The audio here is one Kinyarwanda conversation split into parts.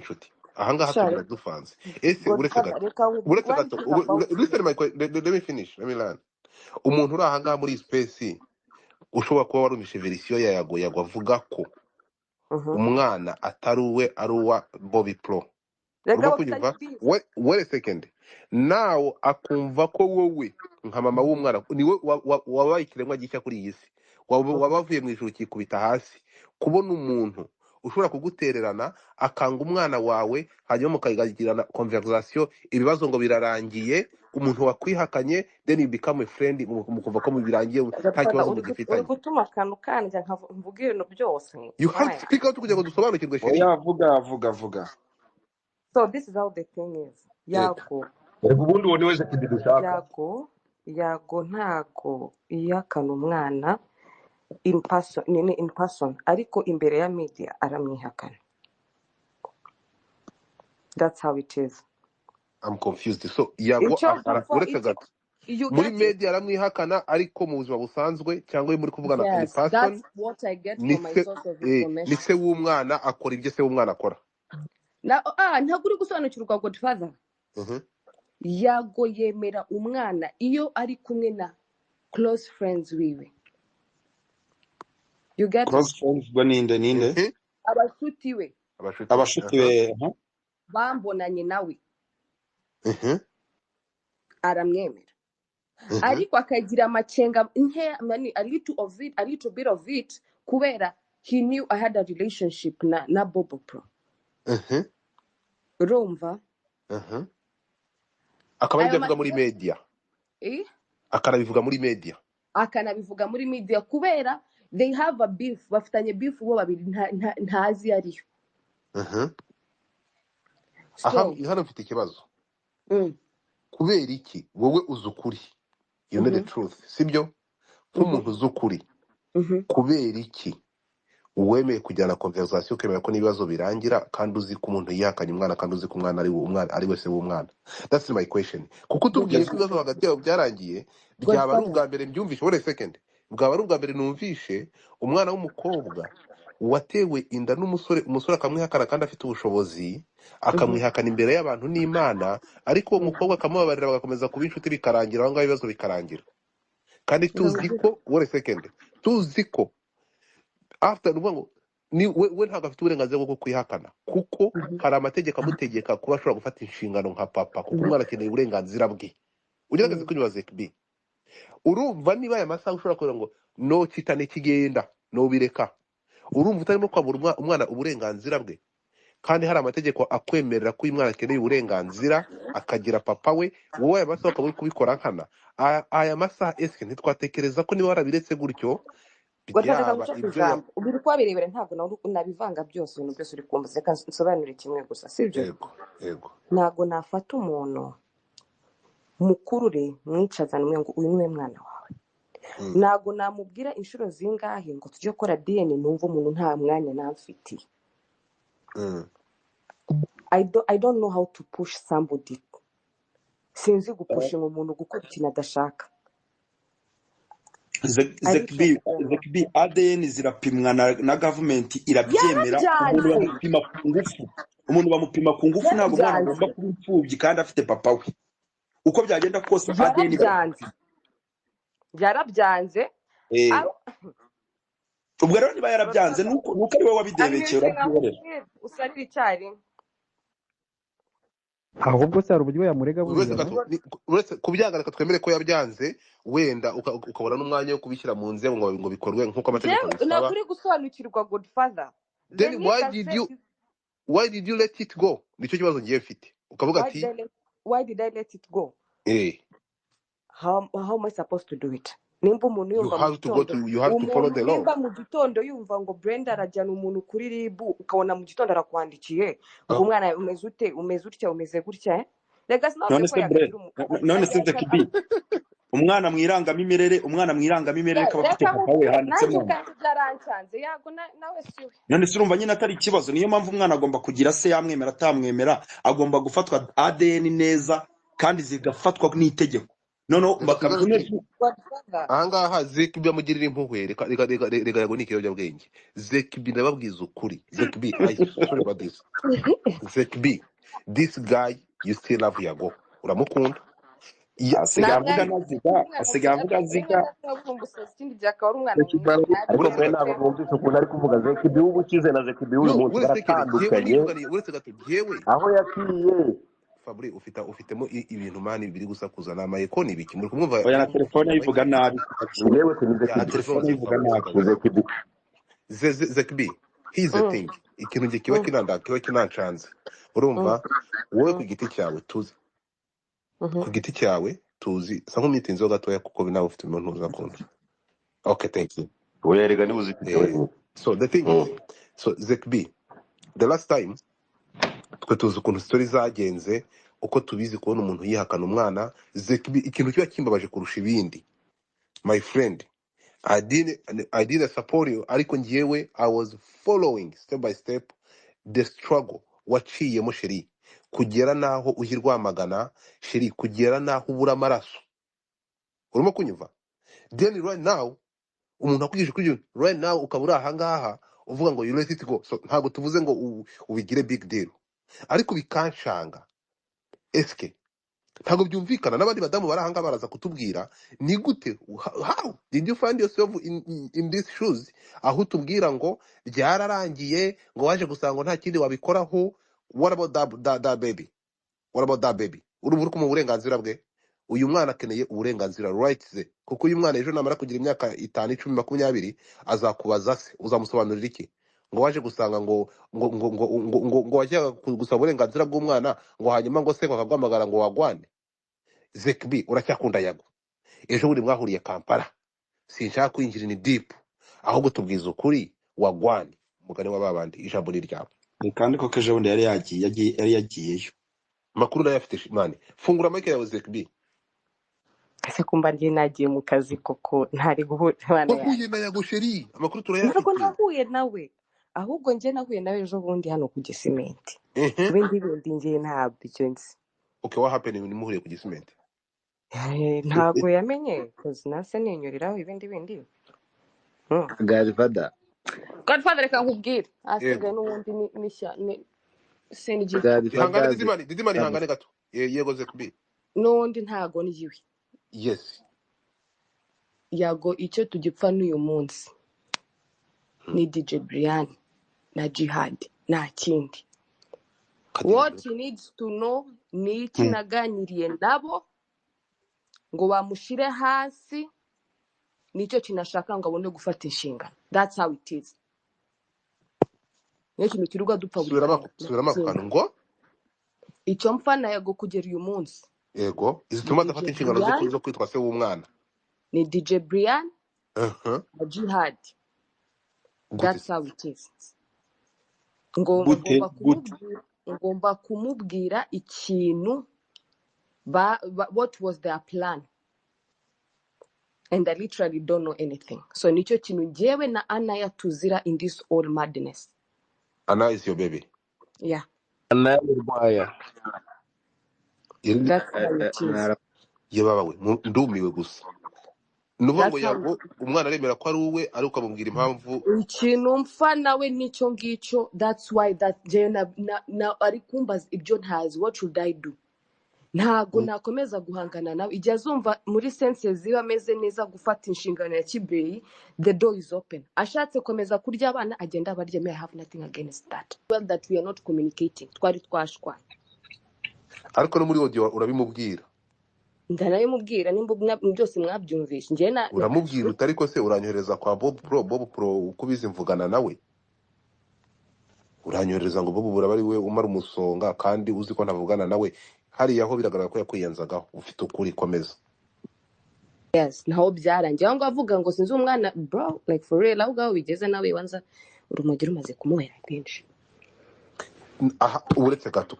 inshuti ahangaha Sure. tubira dufanze ese uretse Godfather, gato reka we uretse one gato thing about listen let me finish let me learn umuntu uri ahangaha muri space ushobora kuba warumvishe verisiyo ya yago avuga ko umwana atari uwe ari uwa Bobby Pro urimo kunyumva wait a second nawe akumva ko wowe nka mama w'umwana niwe wabaye ikiremwa gishya kuri iyi si wabavuye mu ijuru kikubita hasi kubona umuntu ushobora kugutererana akanga umwana wawe hanyuma mukagirana conversation ibibazo ngo birarangiye umuntu wakwihakanye then you become a friend mukuva ko birangiye nta kibazo mugifitanye uri gutuma akantu kanje mvuga ibintu byose you have to speak out kugira ngo dusobanukirwe sheri oya vuga so this is how the thing is yago ubundi uwo ni wese kidushaka yago ntago iyakana umwana in person ariko imbere ya media aramwihakana. That's how it is. I'm confused so yago uretse gato muri media aramwihakana ariko mu buzima busanzwe cyangwa muri kuvugana in person. That's what I get from my source of information. Ni se w'umwana akora ibyo se w'umwana akora ntabwo uri gusobanukirwa Godfather. Yago yemera umwana iyo ari kumwe na close friends wiwe. You get close friends ninde abashuti we bambonanye nawe aramwemera ariko akagira amacenga a little bit of it kubera he knew I had a relationship na Bobo Pro. Urumva akabivuga muri media akanabivuga muri media kubera they have a beef bafitanye beef bo babiri ntazi ariyo. hano mfite ikibazo kubera iki wowe uzi ukuri you know the truth sibyo nk'umuntu uzi ukuri kubera iki uwemeye kujyana conversation ukemera ko n'ibibazo birangira kandi uzi ko umuntu yihakanye umwana kandi uzi ko umwana ari wese w'umwana. That's my question kuko tubwiye ko ibibazo hagati yabo byarangiye byaba ari ubwa mbere mbyumvishe wait a second bwaba ari ubwa mbere numvishe umwana w'umukobwa watewe inda umusore akamwihakana kandi afite ubushobozi akamwihakana imbere y'abantu n'Imana ariko uwo mukobwa akamubabarira bagakomeza kuba inshuti bikarangira aho ngaho ibibazo bikarangira kandi tuzi ko wait a second tuzi ko after ngo ni we ntabwo afite uburenganzira bwo kwihakana kuko hari amategeko amutegeka kuba ashobora gufata inshingano nka papa kuko umwana akeneye uburenganzira bwe ugerageze kunyubaza ekbi urumva niba aya masaha ushobora kugira ngo no kitane kigenda no bireka urumva utarimo kwabura umwana uburenganzira bwe kandi hari amategeko akwemerera ko umwana akeneye uburenganzira akagira papa we wowe aya masaha ukaba uri kubikora nkana aya masaha eske ntitwatekereza ko niba warabiretse gutyo ubiri kwabirebera ntabwo nabivanga byose ibintu byose uri kumva reka nsobanure kimwe gusa sibyo yego ntabwo nafata umuntu mukurure mwicazana umwe ngo uyu niwe mwana wawe ntabwo namubwira inshuro zingahe ngo tujye gukora DNA numva umuntu nta mwanya namfitiye. I don't know how to push somebody. Sinzi gupushinga umuntu gukora ikintu adashaka. Zekbi ADN zirapimwa na government irabyemera umuntu bamupima ku ngufu ntabwo umwana agomba kuba imfubyi kandi afite papa we uko byagenda kose ADN byarabyanze ubwo rero niba yarabyanze nuko ari wowe wabidebekeye urabyihorera usarira icyari ahubwo se hari uburyo yamurega uretse kubyangareka twemere ko yabyanze wenda ukabona n'umwanya wo kubishyira mu nzego ngo bikorwe nk'uko amategeko abisaba. Ntabwo uri gusobanukirwa Godfather. Then why did you let it go? Nicyo kibazo ngiye mfite ukavuga ati why did I let it go? How am I supposed to do it? Nimba umuntu yumva you have to follow the law. Nimba mu gitondo yumva ngo Brenda arajyana umuntu kuri RIB ukabona mu gitondo arakwandikiye ngo umwana umeze utya umeze gutya none se Zekbi umwana mwirangamimerere ko bafite papa we handitsemo none se urumva nyine atari ikibazo niyo mpamvu umwana agomba kugira se yamwemera atamwemera agomba gufatwa ADN neza kandi zigafatwa n'itegeko no reka tugaruke Godfather. ahangaha Zekibi amugirira impuhwe reka yago ni ikiyobyabwenge. Zekibi ndababwiza ukuri. Zekibi, I sorry about this. Zekibi, this guy you still love Yago, uramukunda. asigaye avuga naziga asigaye avuga ziga ikindi gihe akaba ari umwana mwiza ariko uretse mwe gato ntabwo mwumvise ukuntu ari kuvuga Zekibi w'ubukize na Zekibi w'uyu no munsi uretse kene jewe baratandukanye nivuganiye uretse gato jewe aho yakiye Fabri ufitemo ibintu mani biri gusakuza nama eko ni biki muri kumwumva oya na telefone ayivuga nabi ngewe se ya Zekibi telefone ayivuga nabi ni Zekibi Zekibi here's the thing ikintu ngiye kiba kinancanze urumva wowe ku giti cyawe tuzi ku giti cyawe tuzi sa nk'umyitinzo gatoya kuko nawe ufite umuntu uzakunda. Okay, thank you. urerega nibuze So the thing is, so Zekibi, the last time twe tuzi ukuntu story zagenze uko tubizi kubona umuntu yihakana umwana. Zekibi ikintu kiba kimbabaje kurusha ibindi, my friend, I didn't support you ariko ngiyewe I was following step by step the struggle waciyemo sheri kugera naho uhirwa amagana sheri kugera naho ubura amaraso. Urimo kunyumva? Then right now umuntu akwigije kuri right now ukabura ahangaha uvuga ngo you let it go. So ntago tuvuze ngo ubigire big deal ariko bikanshanga eske ntago byumvikana n'abandi badamu barahanga baraza kutubwira ni gute how did you find yourself in these shoes aho tubwira ngo byararangiye ngo waje gusanga nta kindi wabikoraho. What about that baby? What about that baby? Uri mu burenganzira bwe. Uyu mwana akeneye uburenganzira rights ze kuko uyu mwana ejo namara kugira imyaka 5 10 20 azakubaza se uzamusobanurira iki ngo waje gusanga ngo waje gusaba uburenganzira bw'umwana ngo hanyuma ngo se bakagwamagara ngo wagwane. Zekibi uracyakunda Yago ejo buri mwahuriye Kampala sinshaka kwinjira ni deep ahubwo tubwiza ukuri wagwane mugane w'ababandi ijambo ni ryabo kandi ko keje bundi yari yagiyeyo makuru nayo afite shimani. Fungura mic yawe Zekibi. ese kumba ngiye nagiye mu kazi koko ntari guhura wahuye na Yago sheri amakuru turayafite. ntabwo nahuye nawe ahubwo njye nahuye nawe ejo bundi hano ku Gisimenti. ibindi ngiye ntabwo icyo nzi. Okay, what happened when muhuriye ku Gisimenti? ntabwo yamenye kozi nase ninyuriraho ibindi Godfather reka nkubwire asigaye n'ubundi ni senigi ihangane didimani ihangane gato yego Zekibi n'ubundi ntago niyiwe. yes Yago icyo tugipfa n'uyu munsi ni DJ Brian na Jihad nta kindi. What he needs to know ni iki naganiriye nabo ngo bamushire hasi nicyo kinashaka ngo abone gufata inshingano. That's how it is. Niyo kintu kiruga dupfa subiramo akantu ngo icyo mpfa na Yago kugera uyu munsi yego izituma adafata inshingano zo kwitwa se w'umwana ni DJ Brian na Jihad. That's how it is. Ngomba kumubwira ikintu what was their plan and I literally don't know anything. So nicyo kintu ngewe na Anaya tuzira in this all madness. Anna is your baby. Yeah. Anna irwaya. That's how it is. Yebabawe ndumiwe gusa. Nuvuga ngo Yago umwana aremera ko ari uwe ari ukamubwira impamvu ikintu mfa nawe nicyo ngicyo. That's why that Jena na ari kumbaza ibyo ntazi. What should I do? Ntago nakomeza guhangana nawe igihe azumva muri senses ziba ameze neza gufata inshingano ya kibeyi. The door is open. Ashatse komeza kurya abana agenda barya. I have nothing against that. Well, that we are not communicating. Twari twashwana ariko no muri audio urabimubwira. Ndanabimubwira nimba byose mwabyumvishe. Nje na uramubwira utariko se uranyohereza kwa Bob Pro ukubize mvugana nawe. Uranyohereza ngo Bob buraba ari we umara umusonga kandi uzi ko ntavugana nawe. Hari yaho biragaragara ko yakwiyanzagaho ufite ukuri komeza. Yes, naho byarangiye aho ngavuga ngo sinzi umwana bro like for real aho bigeze nawe wanza urumogi rumaze kumuhera kenshi. Aha uretse gato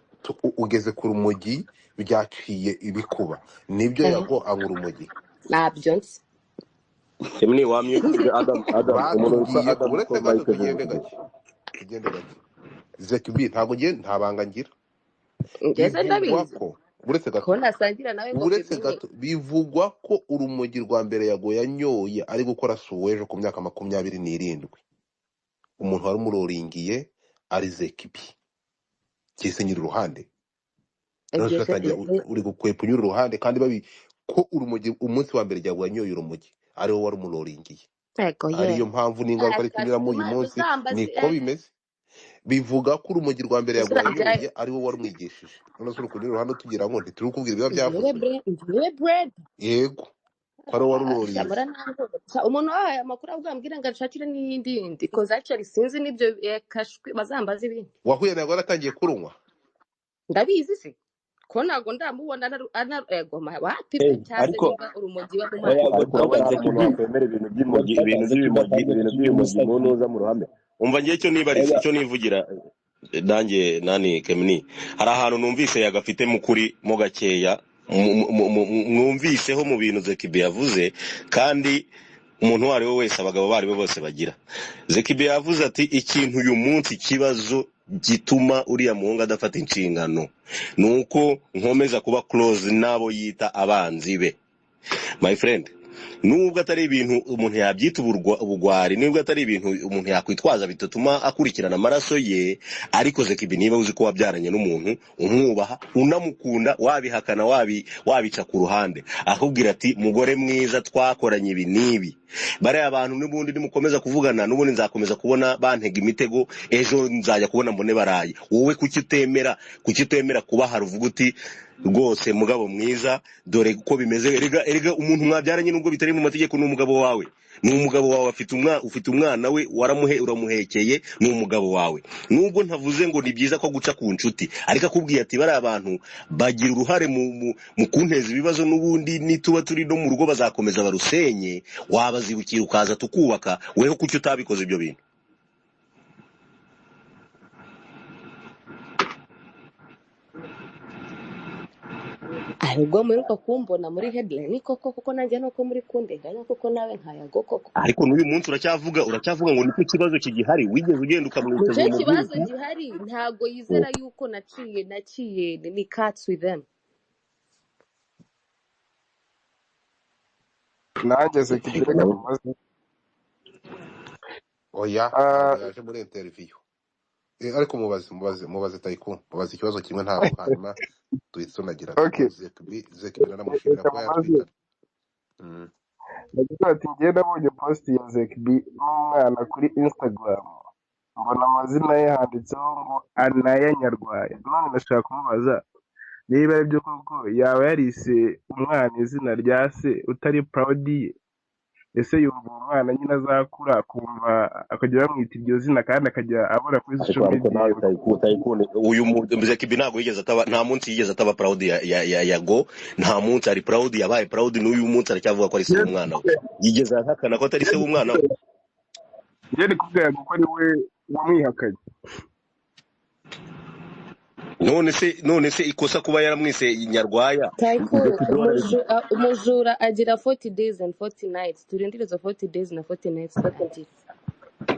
ugeze ku rumogi byaciye ibikuba nibyo Yago angura urumogi nabyo nzi. Kimni wamye Adam umuntu uretse gato tugende gake Zekibi ntago ngiye ntabanga ngira. Ngeze ndabizi uretse ko gato nasangira nawe ngo uretse bimenye gato bivugwa ko urumogi rwa mbere Yago yanyoye ari gukora suwejo ku myaka 27 umuntu wari umuroringiye ari Zekibi cyese nyiri uruhande none ibyo uratangira uri gukwepa unyura uruhande kandi babi ko urumogi umunsi wa mbere Yago yanyoye urumogi ari wo wari umuroringiye ego ye ariyo mpamvu n'ingaruka ari kunyuramo uyu munsi niko bimeze bivuga ko urumogi rwa mbere Yago yanyoye ari wo wari umwigishije none se urukunyura uruhande tugira ngo ntituri kubwira ibiba byavuzwe yego ko ari wo wari urorinze umuntu wahaye amakuru avuga ambwira ngo ashakire n'iyindi yindi koza actually sinzi n'ibyo kashwe bazambaza ibindi wahuye nawe waratangiye kurunywa ndabizi se ko ntago ndamubona ego wapi cyaze niba urumogi wa umuntu wakwemera ibintu by'imogi umuntu uza mu ruhame umva ngiye cyo nibaritse icyo nivugira nanjye nani Kemini hari ahantu numvise yagafite mukuri mo gakeya mwumviseho mu bintu Zekibi yavuze kandi umuntu wari we wese abagabo bari bose bagira Zekibi yavuze ati ikintu uyu munsi ikibazo gituma uriya muhungu adafata inshingano nuko nkomeza kuba close nabo yita abanzi be my friend nubwo atari ibintu umuntu yabyita ubugwari nubwo atari ibintu umuntu yakwitwaza bitatuma akurikirana amaraso ye ariko Zekibi niba uzi ko wabyaranye n'umuntu umwubaha unamukunda wabihakana wabica ku ruhande akubwira ati mugore mwiza twakoranye ibi nibi bare abantu n'ubundi nimukomeza kuvugana n'ubundi nzakomeza kubona bantega imitego ejo nzajya kubona mbone baraye wowe kuki utemera kuba haruvuga uti rwose mugabo mwiza dore uko bimeze erega umuntu mwabyaranye nubwo bitari mu mategeko n'umugabo wawe ufite umwana we uramuhekeye n'umugabo wawe nubwo ntavuze ngo ni byiza ko guca ku nshuti ariko akubwiye ati bari abantu bagira uruhare mu kunteza ibibazo n'ubundi nituba turi no mu rugo bazakomeza barusenye wabazibukira ukaza tukubaka weho kuki utabikoze ibyo bintu ahubwo muheruka kumbona muri headline koko nanjye nuko muri kundenganya kuko nawe nkayago koko ariko n'uyu munsi uracyavuga ngo nicyo kibazo kigihari wigeze ugenda ukamwiteza nicyo kibazo gihari ntago yizera yuko naciye ni cuts with them nanjye Zekibi oya yaje muri interview ariko mubaze Taiko mubaze ikibazo kimwe ntabwo hanyuma tuyitsonagira Zekibi naramushimira ko yatwita nagize ati ngiye nabonye post ya Zekibi n'umwana kuri Instagram mbona amazina ye handitseho ngo Anaya Nyarwaya none ndashaka kumubaza niba ari byo koko yaba yarise umwana izina rya se utari proud ye ese yumva umwana nyine azakura akumva akajya bamwita iryo zina kandi akajya abona kuri social media uyu Zekibi ntabwo yigeze ataba nta munsi yigeze ataba proud ya Yago nta munsi ari proud yabaye proud n'uyu munsi aracyavuga ko ari se w'umwana we yigeze ahakana ko atari se w'umwana we njye ndi kubwira ko ari we wamwihakanye none se ikosa kuba yaramwise Nyarwaya Taiko umujura agira 40 days and 40 nights turindiriza 40 days na 40 nights